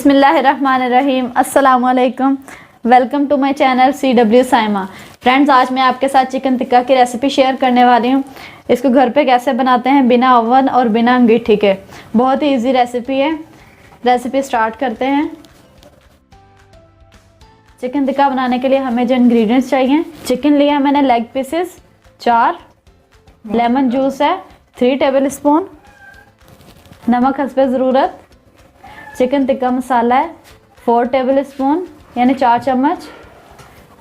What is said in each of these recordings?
बिस्मिल्लाहिर्रहमानिर्रहीम, अस्सलामुअलैकुम। Welcome to my channel CW Saima. Friends, आज मैं आपके साथ चिकन टिक्का की रेसिपी शेयर करने वाली हूँ। इसको घर पे कैसे बनाते हैं बिना ओवन और बिना अंगीठी के। बहुत ही इजी रेसिपी है। रेसिपी स्टार्ट करते हैं। चिकन टिक्का बनाने के लिए हमें जो इंग्रेडिएंट्स चाहिए, चिकन लिया मैंने लेग पीसेस 4, लेमन जूस है 3 टेबल स्पून, नमक हस्बे ज़रूरत, चिकन टिक्का मसाला है 4 टेबल स्पून यानी 4 चम्मच,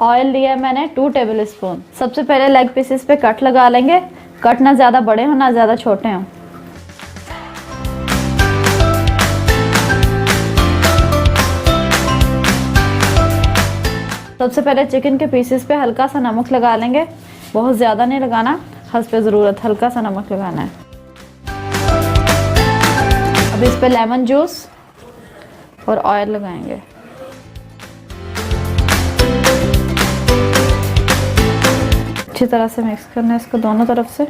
ऑयल लिया है मैंने 2 टेबल स्पून। सबसे पहले लेग पीसेस पे कट लगा लेंगे। कट ना ज़्यादा बड़े हो ना ज़्यादा छोटे हों। सबसे पहले चिकन के पीसेस पे हल्का सा नमक लगा लेंगे। बहुत ज़्यादा नहीं लगाना, हस्बे ज़रूरत हल्का सा नमक लगाना है। अब इस पे लेमन जूस और ऑयल लगाएंगे। अच्छी तरह से मिक्स करना है इसको दोनों तरफ से।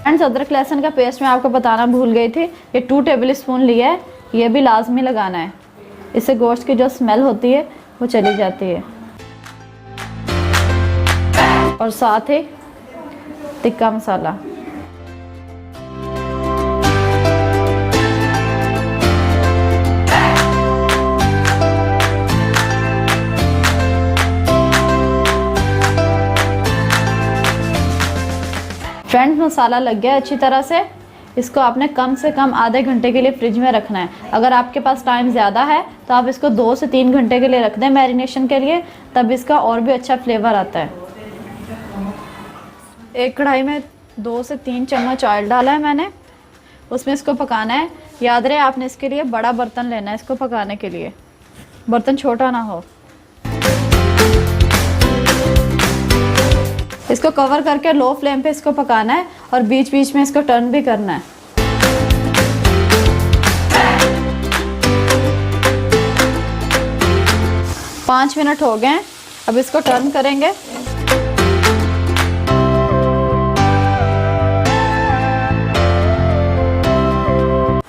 फ्रेंड्स, अदरक लहसुन का पेस्ट मैं आपको बताना भूल गई थी। ये 2 टेबल स्पून लिया है। ये भी लाजमी लगाना है, इससे गोश्त की जो स्मेल होती है वो चली जाती है। और साथ ही टिक्का मसाला। फ्रेंड्स, मसाला लग गया अच्छी तरह से। इसको आपने कम से कम आधे घंटे के लिए फ्रिज में रखना है। अगर आपके पास टाइम ज़्यादा है तो आप इसको 2 से 3 घंटे के लिए रख दें मैरिनेशन के लिए, तब इसका और भी अच्छा फ्लेवर आता है। एक कढ़ाई में 2 से 3 चम्मच ऑयल डाला है मैंने, उसमें इसको पकाना है। याद रहे आपने इसके लिए बड़ा बर्तन लेना है इसको पकाने के लिए, बर्तन छोटा ना हो। इसको कवर करके लो फ्लेम पे इसको पकाना है और बीच बीच में इसको टर्न भी करना है। पाँच मिनट हो गए। अब इसको टर्न करेंगे।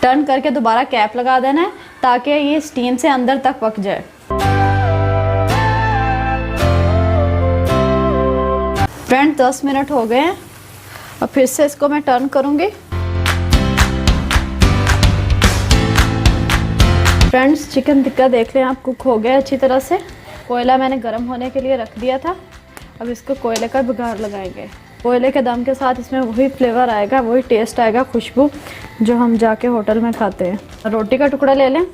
टर्न करके दोबारा कैप लगा देना है ताकि ये स्टीम से अंदर तक पक जाए। फ्रेंड, 10 मिनट हो गए हैं। और फिर से इसको मैं टर्न करूंगी। फ्रेंड्स, चिकन टिक्का देख लें आप कुक हो गया अच्छी तरह से। कोयला मैंने गर्म होने के लिए रख दिया था। अब इसको कोयले का बुखार लगाएंगे। कोयले के दम के साथ इसमें वही फ्लेवर आएगा, वही टेस्ट आएगा, खुशबू जो हम जाके होटल में खाते हैं। रोटी का टुकड़ा ले लें,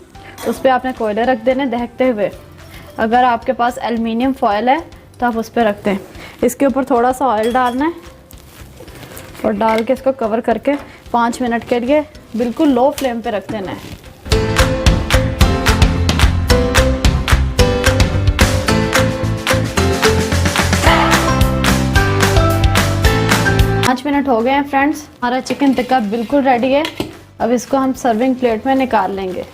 उस पर आपने कोयले रख देने दहकते हुए। अगर आपके पास एल्युमिनियम फॉयल है तो आप उस पर रखते हैं। इसके ऊपर थोड़ा सा ऑयल डालना है और डाल के इसको कवर करके 5 मिनट के लिए बिल्कुल लो फ्लेम पे रख देना है। पाँच मिनट हो गए हैं फ्रेंड्स। हमारा चिकन टिक्का बिल्कुल रेडी है। अब इसको हम सर्विंग प्लेट में निकाल लेंगे।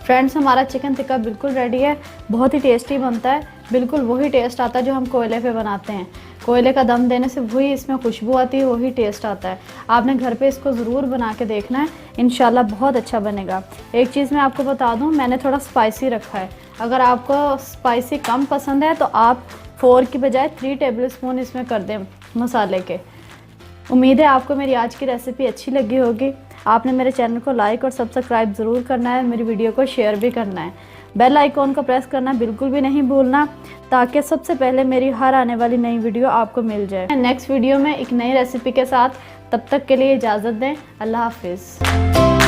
फ्रेंड्स, हमारा चिकन टिक्का बिल्कुल रेडी है। बहुत ही टेस्टी बनता है। बिल्कुल वही टेस्ट आता है जो हम कोयले पे बनाते हैं। कोयले का दम देने से वही इसमें खुशबू आती है, वही टेस्ट आता है। आपने घर पे इसको ज़रूर बना के देखना है, इंशाल्लाह बहुत अच्छा बनेगा। एक चीज़ मैं आपको बता दूं, मैंने थोड़ा स्पाइसी रखा है। अगर आपको स्पाइसी कम पसंद है तो आप 4 की बजाय 3 टेबल स्पून इसमें कर दें मसाले के। उम्मीद है आपको मेरी आज की रेसिपी अच्छी लगी होगी। आपने मेरे चैनल को लाइक और सब्सक्राइब ज़रूर करना है। मेरी वीडियो को शेयर भी करना है। बेल आइकॉन को प्रेस करना बिल्कुल भी नहीं भूलना, ताकि सबसे पहले मेरी हर आने वाली नई वीडियो आपको मिल जाए। नेक्स्ट वीडियो में एक नई रेसिपी के साथ, तब तक के लिए इजाज़त दें। अल्लाह हाफिज़।